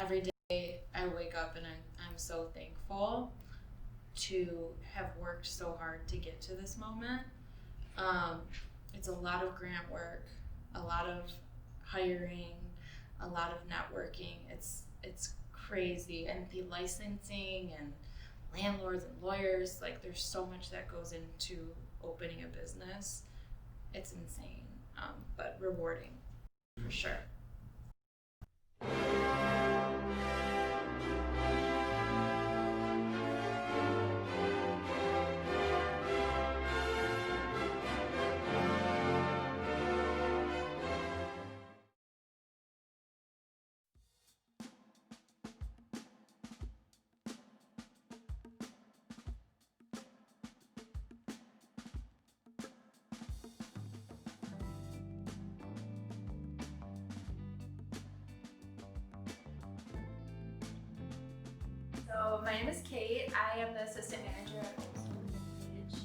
every day I wake up and I'm so thankful to have worked so hard to get to this moment. It's a lot of grant work, a lot of hiring, a lot of networking. It's crazy, and the licensing and landlords and lawyers, like there's so much that goes into opening a business. It's insane, but rewarding for sure. So my name is Kate. I am the assistant manager at Old School Vintage.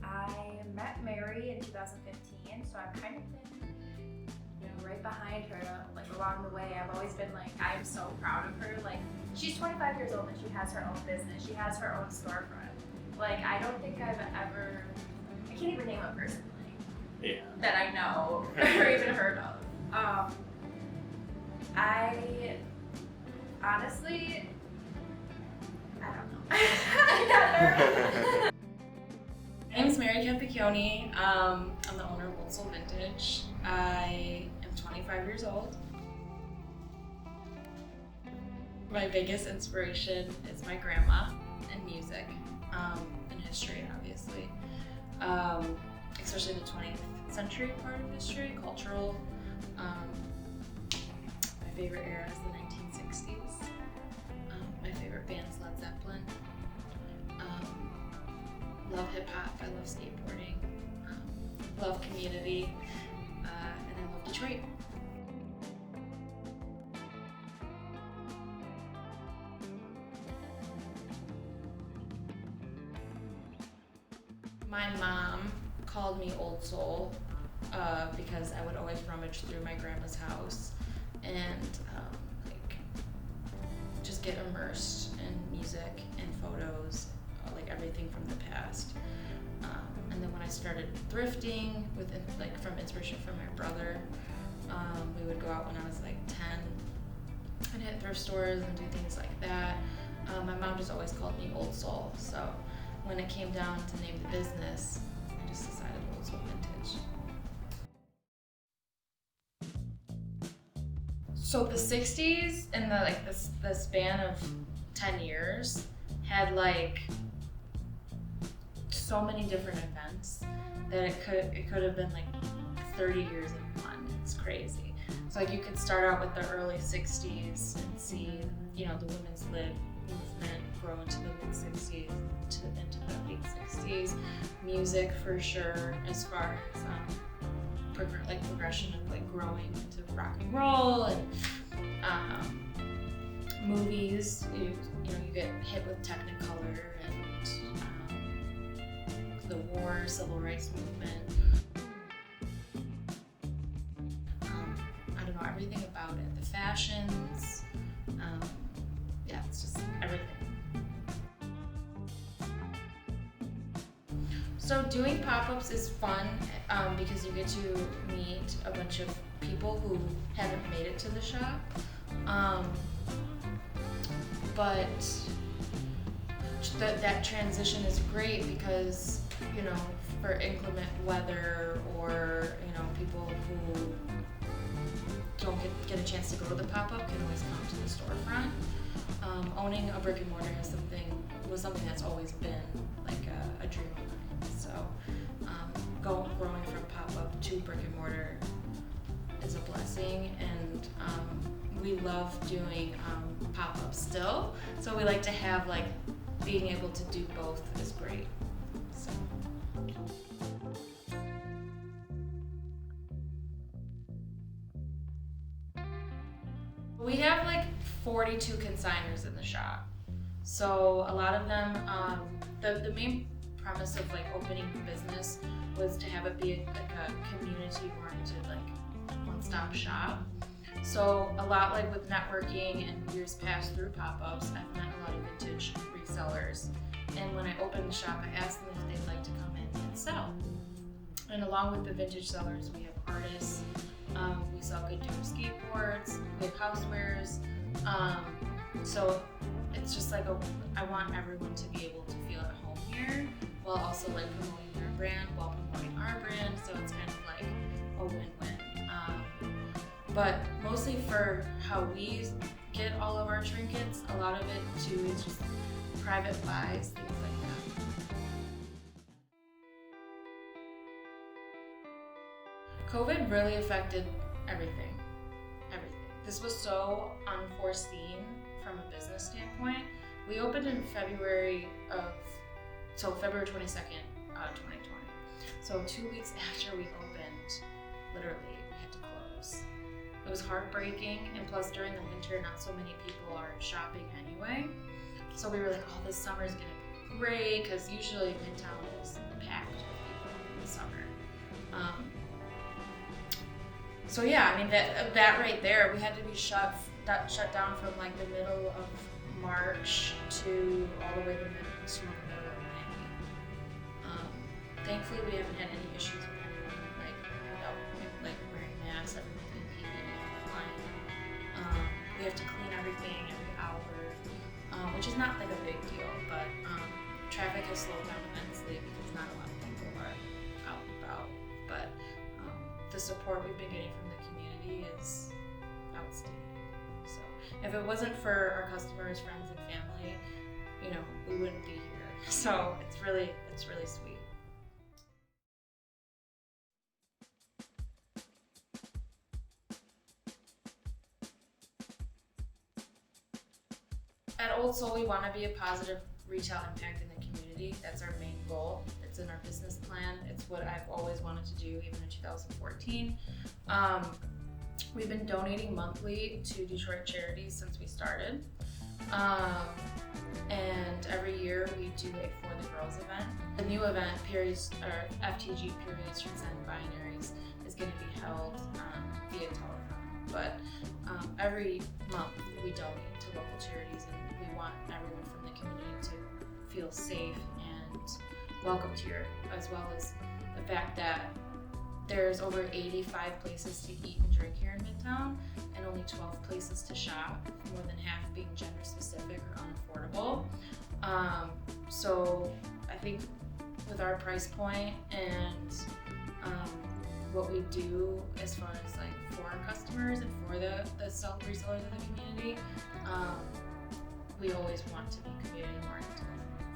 I met Mary in 2015, so I've kind of been, right behind her, like along the way. I've always been like, I'm so proud of her. Like, she's 25 years old and she has her own business. She has her own storefront. Like, I don't think I've ever, I can't even name a person that I know or even heard of. I honestly, I don't know. I got nervous. My name is Mary Capicchioni. I'm the owner of Old Soul Vintage. I am 25 years old. My biggest inspiration is my grandma and music, and history, obviously. Especially the 20th century part of history, cultural. My favorite era is the 1960s. My favorite band's Led Zeppelin. Love hip hop, I love skateboarding, love community, and I love Detroit. My mom called me Old Soul because I would always rummage through my grandma's house and just get immersed in music and photos, like everything from the past. And then when I started thrifting from inspiration from my brother, we would go out when I was like 10 and hit thrift stores and do things like that. My mom just always called me Old Soul, so when it came down to name the business, I just decided Old Soul Vintage. So the 60s and the span of 10 years had so many different events that it could have been 30 years in one. It's crazy. So you could start out with the early 60s and see, the women's lib movement grow into the mid 60s, into the late 60s. Music for sure, as far as progression of growing into rock and roll and movies. You get hit with Technicolor and the war, civil rights movement. I don't know, everything about it. The fashions, it's just everything. So doing pop-ups is fun because you get to meet a bunch of people who haven't made it to the shop. But that transition is great because, for inclement weather or, people who don't get a chance to go to the pop-up can always come to the storefront. Owning a brick and mortar was something that's always been a dream of mine. So growing from pop-up to brick and mortar is a blessing, and we love doing pop-ups still. So we like to have being able to do both is great. So. We have 42 consigners in the shop. So a lot of them, the main premise of opening the business was to have it be a community-oriented one-stop shop. So a lot like with networking and years past through pop-ups, I've met a lot of vintage resellers. And when I opened the shop, I asked them if they'd like to come in and sell. And along with the vintage sellers, we have artists, we sell good doom skateboards, we have housewares. So it's just like I want everyone to be able to feel at home here while also like promoting their brand while promoting our brand. So it's kind of like a win-win. But mostly for how we get all of our trinkets, a lot of it too is just private buys, things like that. COVID really affected everything. This was so unforeseen from a business standpoint. We opened in February 22nd, 2020. So 2 weeks after we opened, literally, we had to close. It was heartbreaking, and plus during the winter, not so many people are shopping anyway. So we were like, oh, this summer's gonna be great, because usually Midtown is packed with people in the summer. So yeah, I mean that right there, we had to be shut down from like the middle of March to all the way to the middle of May. Thankfully, we haven't had any issues with anyone like wearing masks, everyone's been PPE compliant. We have to clean everything every hour, which is not like a big deal, but traffic has slowed down immensely because not a lot of people are out and about. But the support we've been getting from the community is outstanding. So if it wasn't for our customers, friends, and family, we wouldn't be here. So it's really sweet. At Old Soul, we want to be a positive retail impact in the community. That's our main goal. It's in our business plan. It's what I've always wanted to do, even in 2014. We've been donating monthly to Detroit charities since we started. And every year we do a For the Girls event. The new event, FTG Periods Transcend Binaries, is going to be held via telephone. But every month we donate to local charities, and we want everyone from the community to feel safe and welcomed here, as well as the fact that there's over 85 places to eat and drink here in Midtown, and only 12 places to shop, more than half being gender specific or unaffordable. So I think with our price point and what we do as far as like for our customers and for the resellers in the community, we always want to be community oriented,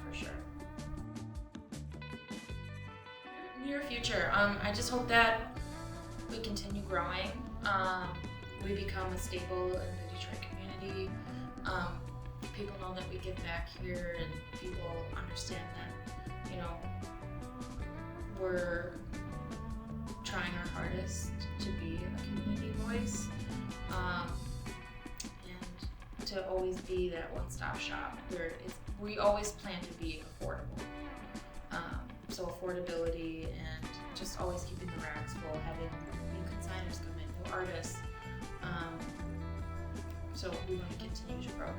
for sure. Near future, I just hope that we continue growing. We become a staple in the Detroit community. People know that we give back here, and people understand that, we're trying our hardest to be a community voice, and to always be that one-stop shop where we always plan to be affordable. So affordability and just always keeping the racks full, having new consigners come in, new artists. So we want to continue to grow that.